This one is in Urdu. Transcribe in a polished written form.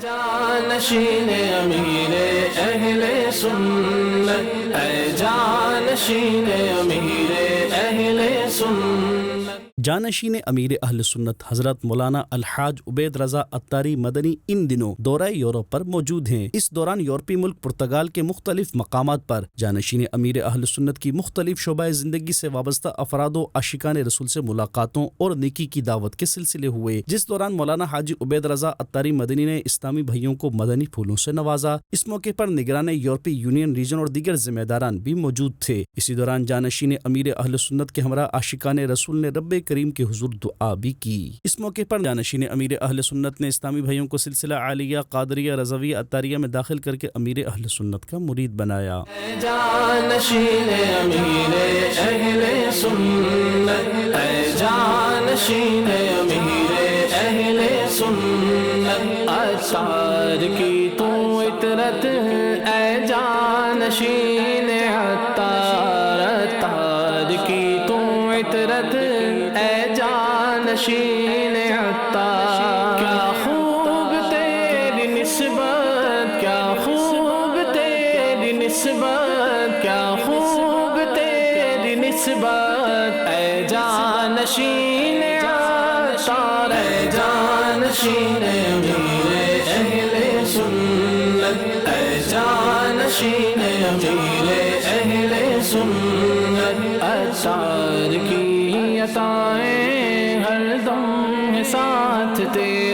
جانشین امیر اہل سنت، اے جانشین امیر اہل سنت۔ جانشین امیر اہل سنت حضرت مولانا الحاج عبید رضا عطاری مدنی ان دنوں دورہ یورپ پر موجود ہیں۔ اس دوران یورپی ملک پرتگال کے مختلف مقامات پر جانشین امیر اہل سنت کی مختلف شعبہ زندگی سے وابستہ افراد و عاشقان رسول سے ملاقاتوں اور نیکی کی دعوت کے سلسلے ہوئے، جس دوران مولانا حاجی عبید رضا عطاری مدنی نے اسلامی بھائیوں کو مدنی پھولوں سے نوازا۔ اس موقع پر نگران یورپی یونین ریجن اور دیگر ذمہ داران بھی موجود تھے۔ اسی دوران جانشین امیر اہل سنت کے ہمراہ عاشقان رسول نے رب کریم کے حضور دعا بھی کی۔ اس موقع پر جانشین امیر اہل سنت نے اسلامی بھائیوں کو سلسلہ عالیہ قادریہ رضویہ عطاریہ میں داخل کر کے امیر اہل سنت کا مرید بنایا۔ جانشین امیر اہل سنت، اے جانشین امیر اہل سنت، عطار کی تو عطرت اے جانشین عطار، عطار کی تو عطرت اے جانشین عطار۔ کیا خوب تیری نسبت، کیا خوب تیری نسبت، کیا خوب تیری نسبت اے جانشین عطار، اے جانشین امیر اہل سنت، اے جانشین امیر اہل سنت، عطار کی عطائیں ہر دم ساتھ تیرے